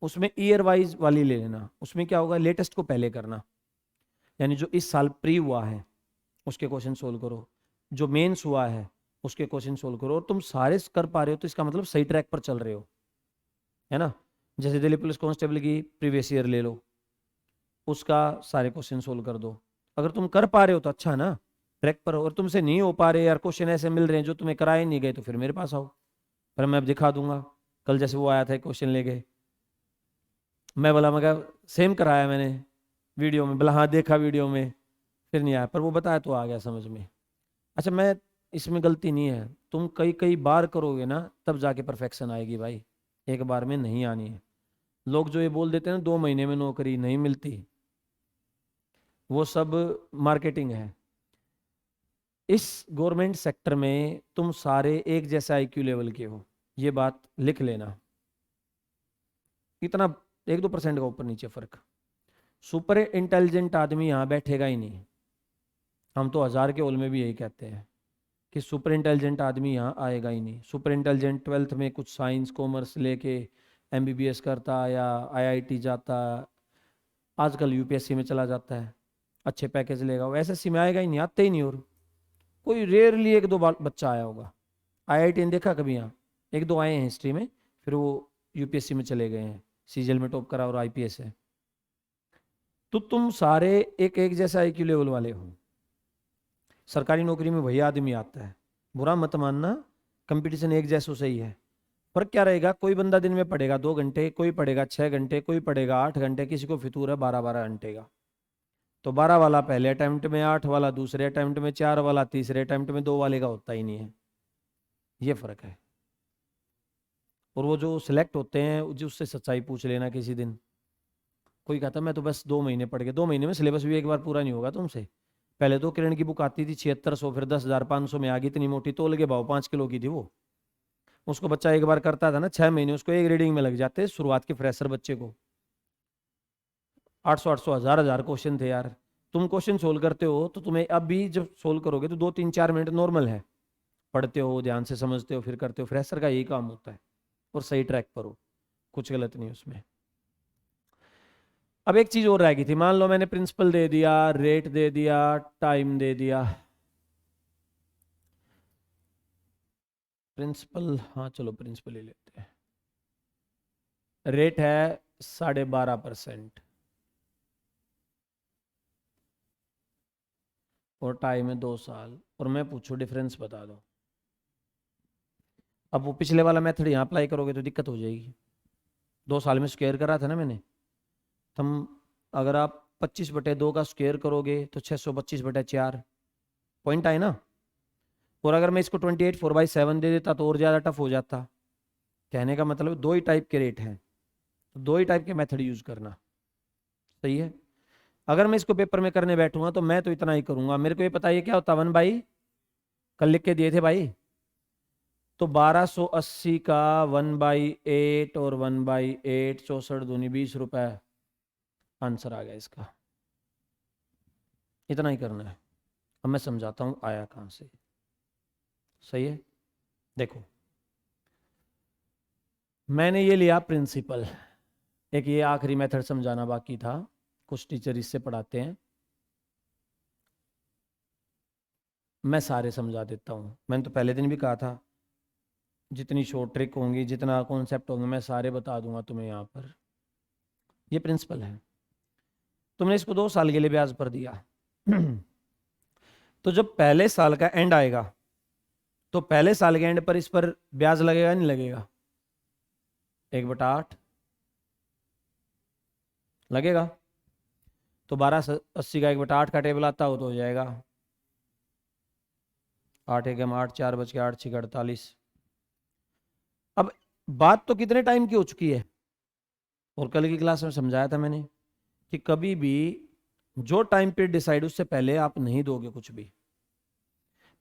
उसमें ईयर वाइज वाली ले लेना। उसमें क्या होगा, लेटेस्ट को पहले करना, यानी जो इस साल प्री हुआ है उसके क्वेश्चन सोल्व करो, जो मेंस हुआ है उसके क्वेश्चन सोल्व करो, और तुम सारे कर पा रहे हो तो इसका मतलब सही ट्रैक पर चल रहे हो, है ना। जैसे दिल्ली पुलिस कांस्टेबल की प्रीवियस ईयर ले लो, उसका सारे क्वेश्चन सोल्व कर दो। अगर तुम कर पा रहे हो तो अच्छा ना, ट्रैक पर हो। और तुमसे नहीं हो पा रहे यार, क्वेश्चन ऐसे मिल रहे हैं जो तुम्हें कराए नहीं गए, तो फिर मेरे पास आओ, फिर मैं अब दिखा दूंगा। कल जैसे वो आया था क्वेश्चन ले गए, मैं बोला, मैं कहा सेम कराया मैंने वीडियो में, बोला हाँ देखा वीडियो में, फिर नहीं आया, पर वो बताया तो आ गया समझ में। अच्छा, मैं इसमें गलती नहीं है, तुम कई कई बार करोगे ना तब जाके परफेक्शन आएगी भाई, एक बार में नहीं आनी है। लोग जो ये बोल देते हैं ना 2 महीने में नौकरी नहीं मिलती, वो सब मार्केटिंग है। इस गवर्नमेंट सेक्टर में तुम सारे एक जैसे आईक्यू लेवल के हो, ये बात लिख लेना। इतना 1-2% का ऊपर नीचे फर्क। सुपर इंटेलिजेंट आदमी यहाँ बैठेगा ही नहीं। हम तो 1000 के ओल में भी यही कहते हैं कि सुपर इंटेलिजेंट आदमी यहाँ आएगा ही नहीं। सुपर इंटेलिजेंट 12th में कुछ साइंस कॉमर्स लेके MBBS करता या IIT जाता, आजकल UPSC में चला जाता है, अच्छे पैकेज लेगा, वो SSC में आएगा ही नहीं, आते ही नहीं। और कोई रेयरली 1-2 बच्चा आया होगा। IIT ने देखा कभी यहाँ, 1-2 आए हैं हिस्ट्री में, फिर वो UPSC में चले गए हैं, CGL में टॉप करा और IPS है। तो तुम सारे एक एक जैसा IQ लेवल वाले हो। सरकारी नौकरी में वही आदमी आता है, बुरा मत मानना, कंपटीशन एक जैसो सही है। फर्क क्या रहेगा, कोई बंदा दिन में पढ़ेगा 2 घंटे, कोई पढ़ेगा 6 घंटे, कोई पढ़ेगा 8 घंटे, किसी को फितूर है 12-12 घंटे का। तो 12 वाला पहले अटेम्प्ट में, 8 वाला दूसरे अटेम्प्ट में, 4 वाला तीसरे अटेम्प्ट में, 2 वाले का होता ही नहीं है। ये फर्क है। और वो जो सिलेक्ट होते हैं जो उससे सच्चाई पूछ लेना किसी दिन। कोई कहता मैं तो बस 2 महीने पढ़ के, 2 महीने में सिलेबस भी एक बार पूरा नहीं होगा तुमसे। पहले तो किरण की बुक आती थी 7600, फिर 10,500 में आ गई, इतनी मोटी, तोल के भाव 5 किलो की थी वो। उसको बच्चा एक बार करता था ना 6 महीने, उसको एक रीडिंग में लग जाते शुरुआत के फ्रेशर बच्चे को। 800 1000 क्वेश्चन थे यार। तुम क्वेश्चन सोल्व करते हो तो तुम्हें अब भी जब सोल्व करोगे तो 2-3-4 मिनट नॉर्मल है, पढ़ते हो ध्यान से, समझते हो, फिर करते हो। फ्रेशर का यही काम होता है, और सही ट्रैक पर हो, कुछ गलत नहीं उसमें। अब एक चीज और रह गई थी, मान लो मैंने प्रिंसिपल दे दिया, रेट दे दिया, टाइम दे दिया। प्रिंसिपल, हाँ चलो प्रिंसिपल ही लेते हैं। रेट है 12.5% और टाइम है 2 साल, और मैं पूछू डिफरेंस बता दो। अब वो पिछले वाला मेथड यहाँ अप्लाई करोगे तो दिक्कत हो जाएगी। 2 साल में स्क्वायर करा था ना मैंने, तुम अगर आप 25/2 का स्क्वायर करोगे तो 625/4 पॉइंट आए ना। और अगर मैं इसको 28 4/7 दे देता तो और ज़्यादा टफ हो जाता। कहने का मतलब 2 ही टाइप के रेट हैं, तो 2 ही टाइप के मेथड यूज करना, सही है। अगर मैं इसको पेपर में करने बैठूंगा तो मैं तो इतना ही करूंगा। मेरे को ये पता है क्या होता 1/, कल लिख के दिए थे भाई, तो 1280 का 1/8 और 1/8, 64 दूनी 20 रुपए, आंसर आ गया इसका। इतना ही करना है। अब मैं समझाता हूं आया कहां से, सही है। देखो, मैंने ये लिया प्रिंसिपल, एक ये आखिरी मेथड समझाना बाकी था, कुछ टीचर इससे पढ़ाते हैं, मैं सारे समझा देता हूँ। मैंने तो पहले दिन भी कहा था जितनी शॉर्ट ट्रिक होंगी, जितना कॉन्सेप्ट होंगे, मैं सारे बता दूंगा तुम्हें यहाँ पर। ये प्रिंसिपल है, तुमने इसको 2 साल के लिए ब्याज पर दिया तो जब पहले साल का एंड आएगा तो पहले साल के एंड पर इस पर ब्याज लगेगा नहीं लगेगा? 1/8 लगेगा। तो 1280 का 1/8 का टेबल आता हो तो जाएगा 8 एकम 8, 4 बच के 8 6 48। अब बात तो कितने टाइम की हो चुकी है, और कल की क्लास में समझाया था मैंने कि कभी भी जो टाइम पीरियड डिसाइड उससे पहले आप नहीं दोगे कुछ भी।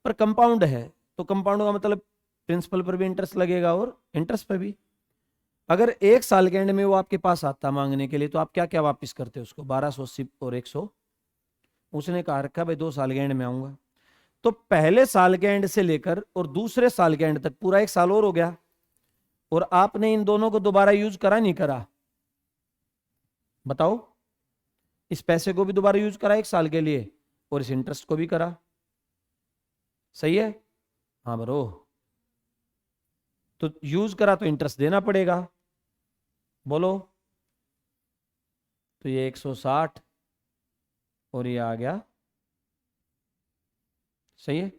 पर कंपाउंड है तो कंपाउंड का मतलब प्रिंसिपल पर भी इंटरेस्ट लगेगा और इंटरेस्ट पर भी। अगर 1 साल के एंड में वो आपके पास आता मांगने के लिए तो आप क्या क्या वापस करते हो उसको? 1280 और 100। उसने कहा रखा भाई 2 साल के एंड में आऊंगा, तो पहले साल के एंड से लेकर और दूसरे साल के एंड तक पूरा 1 साल और हो गया, और आपने इन दोनों को दोबारा यूज करा नहीं करा? बताओ। इस पैसे को भी दोबारा यूज करा 1 साल के लिए और इस इंटरेस्ट को भी करा। सही है? हाँ ब्रो, तो यूज करा तो इंटरेस्ट देना पड़ेगा। बोलो, तो ये 160 और ये आ गया। सही है?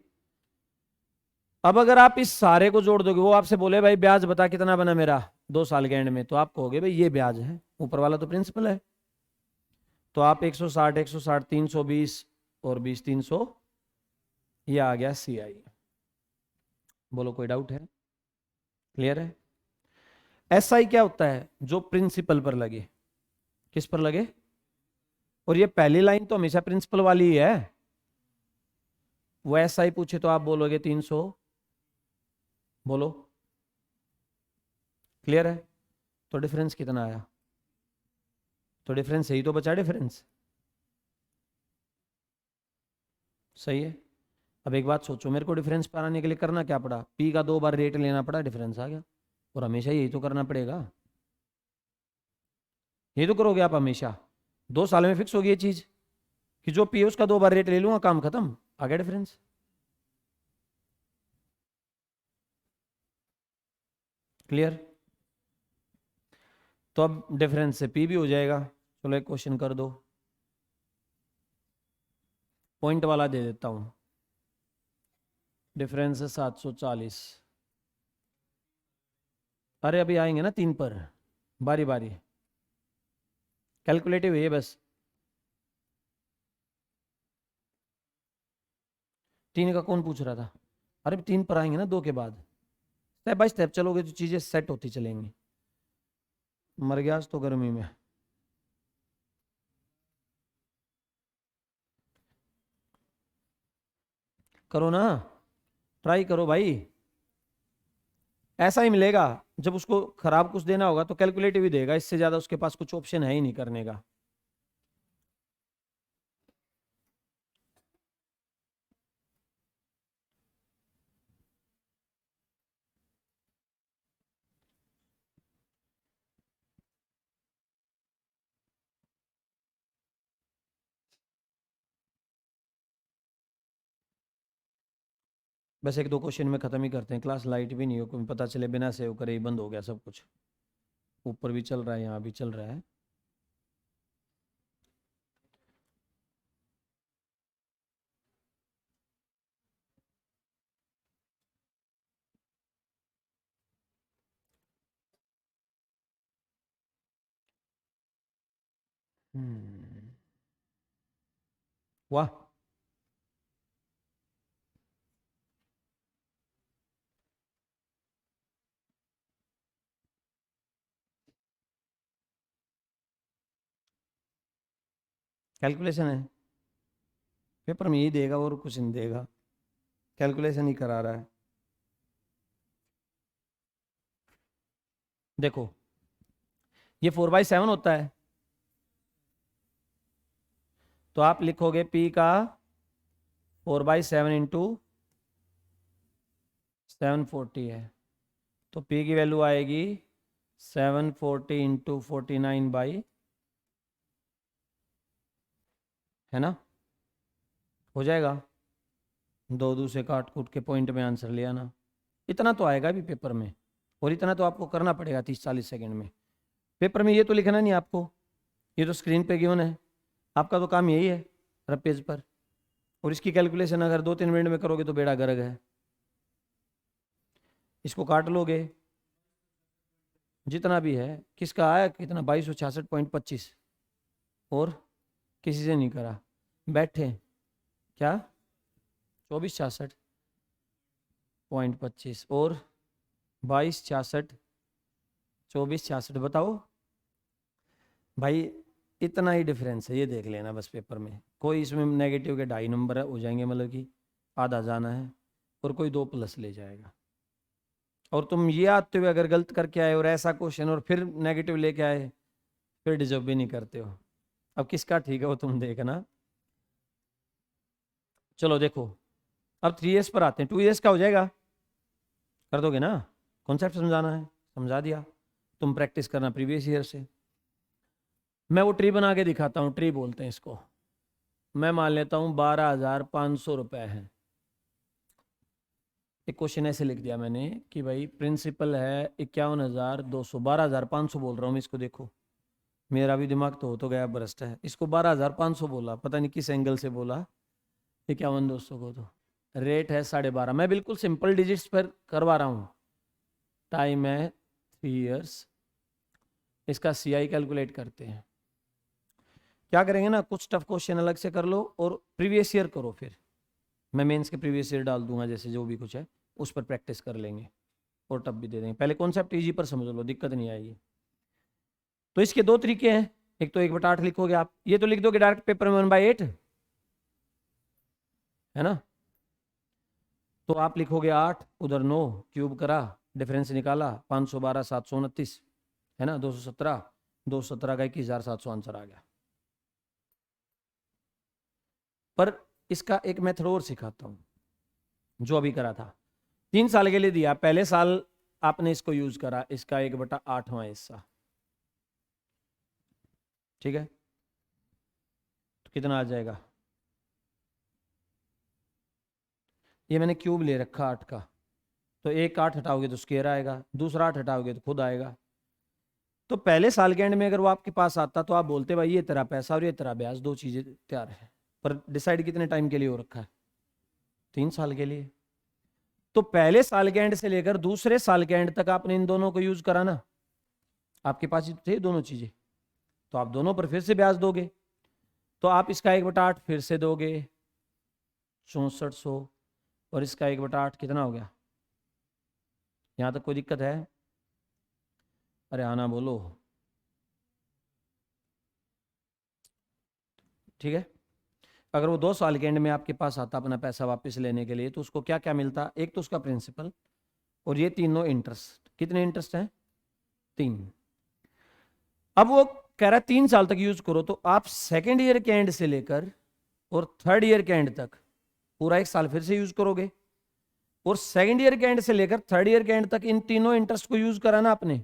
अब अगर आप इस सारे को जोड़ दोगे, वो आपसे बोले भाई ब्याज बता कितना बना मेरा 2 साल के एंड में, तो आप कहोगे भाई ये ब्याज है, ऊपर वाला तो प्रिंसिपल है। तो आप 160 160 320 और 20 300, ये आ गया CI। बोलो कोई डाउट है? क्लियर है? SI क्या होता है? जो प्रिंसिपल पर लगे। किस पर लगे? और ये पहली लाइन तो हमेशा प्रिंसिपल वाली ही है। वो SI पूछे तो आप बोलोगे 300। बोलो, क्लियर है? तो डिफरेंस कितना आया? तो डिफरेंस यही तो बचा, डिफरेंस। सही है? अब एक बात सोचो, मेरे को डिफरेंस पाने के लिए करना क्या पड़ा? P का 2 बार रेट लेना पड़ा, डिफरेंस आ गया। और हमेशा यही तो करना पड़ेगा, यही तो करोगे आप हमेशा। 2 साल में फिक्स होगी ये चीज कि जो P है उसका 2 बार रेट ले लूंगा, काम खत्म, आ गया डिफरेंस। क्लियर? तो अब डिफरेंस से P भी हो जाएगा। चलो एक क्वेश्चन कर दो, पॉइंट वाला दे देता हूं। डिफरेंस है 740। अरे अभी आएंगे ना 3 पर, बारी बारी, कैलकुलेटिव है बस। 3 का कौन पूछ रहा था? अरे 3 पर आएंगे ना 2 के बाद, स्टेप बाय स्टेप चलोगे तो चीजें सेट होती चलेंगी। मर गया आज तो गर्मी में। करो ना, ट्राई करो भाई, ऐसा ही मिलेगा। जब उसको खराब कुछ देना होगा तो कैलकुलेटिव ही देगा, इससे ज्यादा उसके पास कुछ ऑप्शन है ही नहीं करने का। बस 1 2 क्वेश्चन में खत्म ही करते हैं, क्लास लाइट भी नहीं हो, कोई पता चले बिना सेव करे ही बंद हो गया सब कुछ। ऊपर भी चल रहा है, यहाँ भी चल रहा है। वाह, कैलकुलेशन है पेपर में, यही देगा और कुछ नहीं देगा, कैलकुलेशन ही करा रहा है। देखो ये 4/7 होता है, तो आप लिखोगे P का 4/7 इंटू 740 है, तो P की वैल्यू आएगी 740 इंटू 49/, है ना? हो जाएगा। 2 2 से काट कूट के पॉइंट में आंसर ले आना। इतना तो आएगा भी पेपर में, और इतना तो आपको करना पड़ेगा 30 40 सेकंड में। पेपर में ये तो लिखना नहीं आपको, ये तो स्क्रीन पे गिवन है, आपका तो काम यही है रफ पेज पर। और इसकी कैलकुलेशन अगर 2 3 मिनट में करोगे तो बेड़ा गर्क है। इसको काट लोगे, जितना भी है, किसका आया कितना 2266.25, और किसी से नहीं करा, बैठे क्या 2466.25 और 2266 2466, बताओ भाई, इतना ही डिफरेंस है, ये देख लेना बस पेपर में। कोई इसमें नेगेटिव के 2.5 नंबर हो जाएंगे, मतलब कि आधा जाना है, और कोई 2 प्लस ले जाएगा। और तुम ये आते हुए अगर गलत करके आए और ऐसा क्वेश्चन और फिर नेगेटिव लेके आए, फिर डिजर्व भी नहीं करते हो। अब किसका ठीक है वो तुम देखना। चलो देखो, अब 3S पर आते हैं। 2S का हो जाएगा, कर दोगे ना? कॉन्सेप्ट समझाना है, समझा दिया, तुम प्रैक्टिस करना प्रीवियस ईयर से। मैं वो ट्री बना के दिखाता हूँ, ट्री बोलते हैं इसको। मैं मान लेता हूँ 12,500 रुपये है। एक क्वेश्चन ऐसे लिख दिया मैंने कि भाई प्रिंसिपल है 51,200, 12,500 बोल रहा हूँ मैं इसको। देखो मेरा भी दिमाग तो गया भ्रष्ट है। इसको 12,500 बोला, पता नहीं किस एंगल से बोला 51,200 को। तो रेट है 12.5। मैं बिल्कुल सिंपल डिजिट्स पर करवा रहा हूँ। टाइम है 3 इयर्स। इसका CI कैलकुलेट करते हैं। क्या करेंगे ना, कुछ टफ क्वेश्चन अलग से कर लो और प्रीवियस ईयर करो। फिर मैं मेंस के प्रीवियस ईयर डाल दूंगा, जैसे जो भी कुछ है उस पर प्रैक्टिस कर लेंगे और टफ भी दे देंगे। पहले कॉन्सेप्ट इजी पर समझ लो, दिक्कत नहीं आएगी। तो इसके दो तरीके हैं। एक तो 1/8 लिखोगे आप, ये तो लिख दोगे डायरेक्ट पेपर में 1/8, है ना। तो आप लिखोगे 8, उधर 9, क्यूब करा, डिफरेंस निकाला, 512 729, है ना, 217, 217 का 21,700 आंसर आ गया। पर इसका एक मेथड और सिखाता हूं जो अभी करा था। 3 साल के लिए दिया, पहले साल आपने इसको यूज करा, इसका 1/8वां हिस्सा, ठीक है। तो कितना आ जाएगा, ये मैंने क्यूब ले रखा 8 का, तो एक 8 हटाओगे तो स्क्वायर आएगा, दूसरा 8 हटाओगे तो खुद आएगा। तो पहले साल के एंड में अगर वो आपके पास आता तो आप बोलते भाई ये तेरा पैसा और ये तेरा ब्याज, दो चीजें तैयार है। पर डिसाइड कितने टाइम के लिए हो रखा है, 3 साल के लिए। तो पहले साल के एंड से लेकर दूसरे साल के एंड तक आपने इन दोनों को यूज करा ना, आपके पास ही थे दोनों चीजें, तो आप दोनों पर फिर से ब्याज दोगे। तो आप इसका 1/8 फिर से दोगे 6400, और इसका 1/8 कितना हो गया। यहां तक कोई दिक्कत है? अरे आना बोलो, ठीक है। अगर वो 2 साल के एंड में आपके पास आता अपना पैसा वापस लेने के लिए, तो उसको क्या क्या मिलता, एक तो उसका प्रिंसिपल और ये तीनों इंटरेस्ट। कितने इंटरेस्ट हैं, 3। अब वो कह रहा है 3 साल तक यूज करो, तो आप सेकेंड ईयर के एंड से लेकर और थर्ड ईयर के एंड तक पूरा 1 साल फिर से यूज करोगे, और सेकेंड ईयर के एंड से लेकर थर्ड ईयर के एंड तक इन तीनों इंटरेस्ट को यूज कराना आपने,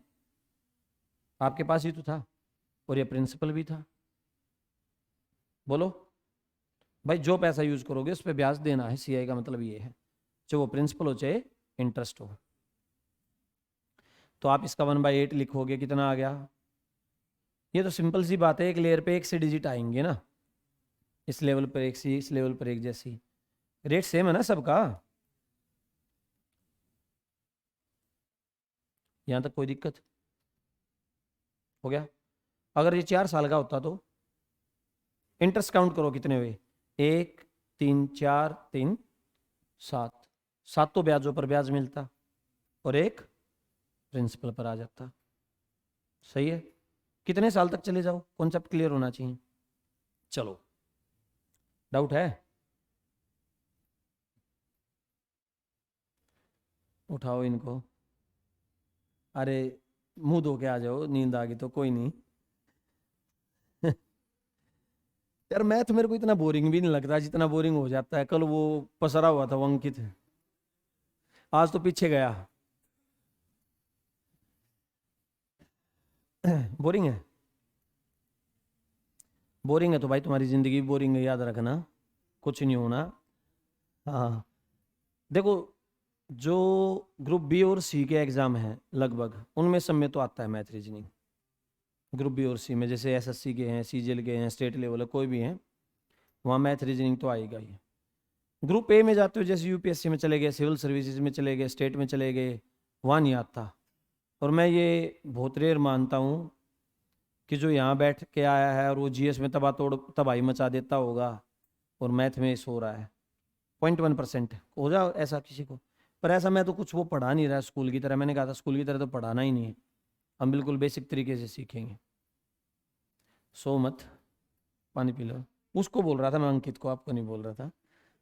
आपके पास ही तो था, और ये प्रिंसिपल भी था। बोलो भाई, जो पैसा यूज करोगे उस पर ब्याज देना है। CI का मतलब ये है, चाहे वो प्रिंसिपल हो चाहे इंटरेस्ट हो। तो आप इसका 1/8 लिखोगे, कितना आ गया। ये तो सिंपल सी बात है, एक लेयर पे एक से डिजिट आएंगे ना, इस लेवल पर एक सी, इस लेवल पर एक जैसी। रेट सेम है ना सबका, यहां तक कोई दिक्कत हो गया। अगर ये 4 साल का होता तो इंटरेस्ट काउंट करो कितने हुए, 1 3 4 3 7, 7 तो ब्याजों पर ब्याज मिलता और एक प्रिंसिपल पर आ जाता। सही है। कितने साल तक चले जाओ, कॉन्सेप्ट क्लियर होना चाहिए। चलो, डाउट है, उठाओ इनको। अरे मुंह धो के आ जाओ, नींद आ गई तो कोई नहीं। यार मैथ मेरे को इतना बोरिंग भी नहीं लगता जितना बोरिंग हो जाता है। कल वो पसरा हुआ था वो अंकित, आज तो पीछे गया। बोरिंग है, बोरिंग है तो भाई तुम्हारी जिंदगी बोरिंग है, याद रखना, कुछ नहीं होना। हाँ देखो, जो ग्रुप बी और सी के एग्जाम हैं लगभग, उनमें सब में तो आता है मैथ रीजनिंग। ग्रुप बी और सी में, जैसे SSC के हैं, CGL के हैं, स्टेट लेवल है, कोई भी हैं, वहाँ मैथ रीजनिंग तो आएगा ही। ग्रुप ए में जाते हो, जैसे UPSC में चले गए, सिविल सर्विसेज में चले गए, स्टेट में चले गए, वहाँ नहीं आता। और मैं ये बहुत रेयर मानता हूँ कि जो यहाँ बैठ के आया है और वो GS में तबाही मचा देता होगा और मैथ में सो रहा है। 0.1% हो जाओ ऐसा किसी को। पर ऐसा मैं तो कुछ वो पढ़ा नहीं रहा स्कूल की तरह। मैंने कहा था स्कूल की तरह तो पढ़ाना ही नहीं है, हम बिल्कुल बेसिक तरीके से सीखेंगे। सो मत, पानी पी लो। उसको बोल रहा था मैं, अंकित को, आपको नहीं बोल रहा था।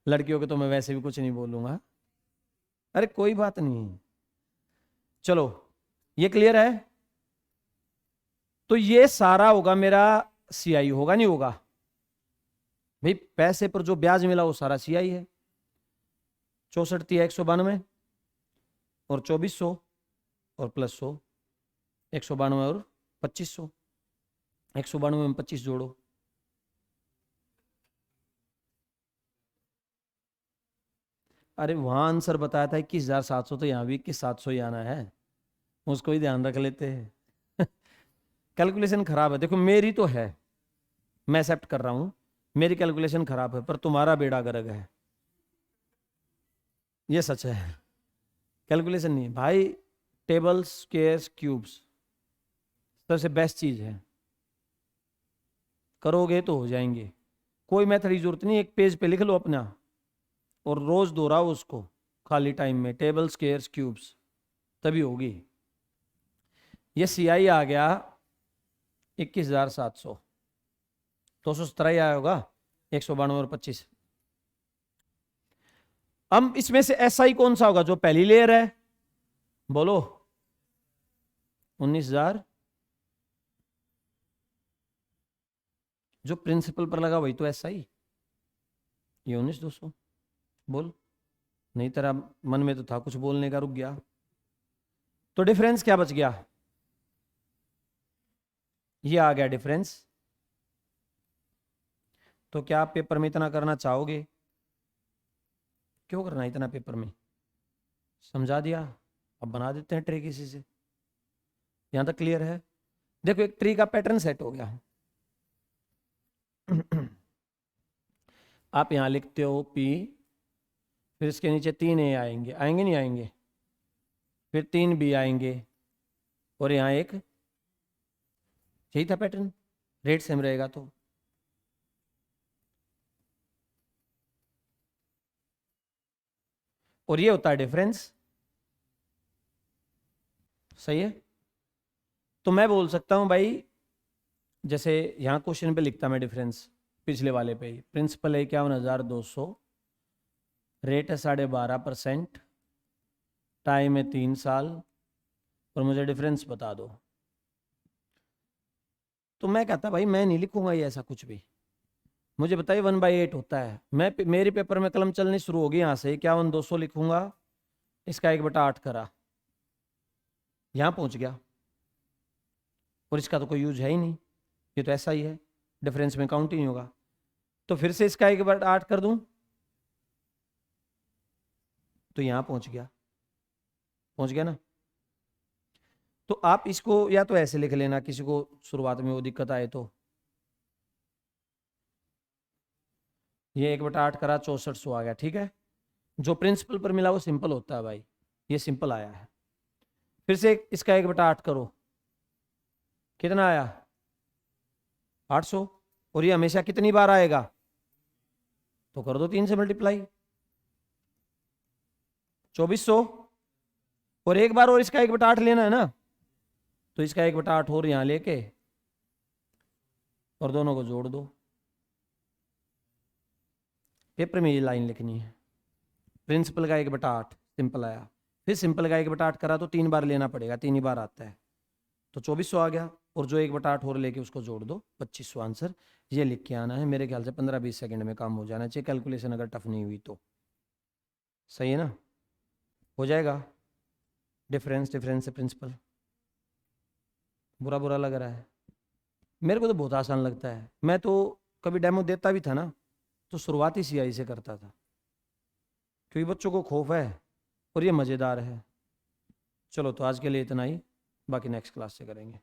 लड़कियों के तो मैं वैसे भी कुछ नहीं बोलूंगा। अरे कोई बात नहीं, चलो ये क्लियर है। तो ये सारा होगा मेरा CI, होगा नहीं होगा भाई, पैसे पर जो ब्याज मिला वो सारा CI है। 64 192 और 2400 और +100, 192 और 2500, 192 में 25 जोड़ो। अरे वहां आंसर बताया था 21,700, तो यहाँ भी 21,700 ही आना है, उसको ही ध्यान रख लेते हैं। कैलकुलेशन खराब है, देखो मेरी तो है, मैं एक्सेप्ट कर रहा हूं मेरी कैलकुलेशन खराब है, पर तुम्हारा बेड़ा गर्क है, ये सच है। कैलकुलेशन नहीं भाई, टेबल्स स्क्वायर्स क्यूब्स सबसे बेस्ट चीज है, करोगे तो हो जाएंगे। कोई मेथड की जरूरत नहीं, एक पेज पे लिख लो अपना और रोज दोहराओ उसको खाली टाइम में, टेबल स्क्वायर्स क्यूब्स, तभी होगी। ये सी आई आ गया 21,700, 217 ही आया होगा, 192 और 25। अब इसमें से एस आई कौन सा होगा जो पहली लेयर है, बोलो। 19,000 जो प्रिंसिपल पर लगा वही तो एस आई, ये 19,200 बोल। नहीं तेरा मन में तो था कुछ बोलने का, रुक गया। तो डिफरेंस क्या बच गया, ये आ गया डिफरेंस। तो क्या आप पेपर में इतना करना चाहोगे, क्यों करना इतना पेपर में, समझा दिया, अब बना देते हैं ट्री किसी से। यहां तक क्लियर है। देखो एक ट्री का पैटर्न सेट हो गया। आप यहां लिखते हो पी, फिर इसके नीचे 3 ए आएंगे, आएंगे नहीं आएंगे, फिर 3 बी आएंगे, और यहाँ एक, यही था पैटर्न, रेट सेम रहेगा तो। और ये होता है डिफरेंस, सही है। तो मैं बोल सकता हूं भाई, जैसे यहाँ क्वेश्चन पे लिखता मैं डिफरेंस, पिछले वाले पे ही, प्रिंसिपल है 51,200, रेट है 12.5%, टाइम है 3 साल, और मुझे डिफरेंस बता दो। तो मैं कहता भाई मैं नहीं लिखूंगा ये ऐसा कुछ भी, मुझे बताइए 1/8 होता है। मैं मेरे पेपर में कलम चलनी शुरू होगी यहाँ से, 51,200 लिखूंगा, इसका 1/8 करा, यहाँ पहुंच गया, और इसका तो कोई यूज है ही नहीं, ये तो ऐसा ही है, डिफरेंस में काउंट ही नहीं होगा। तो फिर से इसका 1/8 कर दूं, तो यहाँ पहुंच गया, पहुंच गया ना। तो आप इसको या तो ऐसे लिख लेना, किसी को शुरुआत में वो दिक्कत आए तो, ये 1/8 करा, 6400 आ गया, ठीक है। जो प्रिंसिपल पर मिला वो सिंपल होता है भाई, ये सिंपल आया है। फिर से इसका 1/8 करो, कितना आया, 800, और ये हमेशा कितनी बार आएगा, तो कर दो 3 से मल्टीप्लाई, 2400, और एक बार और इसका 1/8 लेना है ना, तो इसका 1/8 और यहां लेके और दोनों को जोड़ दो। पेपर में ये लाइन लिखनी है, प्रिंसिपल का 1/8 सिंपल आया, फिर सिंपल का 1/8 करा तो 3 बार लेना पड़ेगा, 3 ही बार आता है, तो 2400 आ गया, और जो 1/8 और लेके उसको जोड़ दो, 2500 आंसर। ये लिख के आना है, मेरे ख्याल से 15-20 सेकंड में काम हो जाना चाहिए, कैलकुलेशन अगर टफ नहीं हुई तो। सही है ना, हो जाएगा। डिफरेंस, डिफरेंस से प्रिंसिपल, बुरा बुरा लग रहा है, मेरे को तो बहुत आसान लगता है। मैं तो कभी डेमो देता भी था ना, तो शुरुआती सीआई से करता था, क्योंकि बच्चों को खौफ है और ये मज़ेदार है। चलो तो आज के लिए इतना ही, बाकी नेक्स्ट क्लास से करेंगे।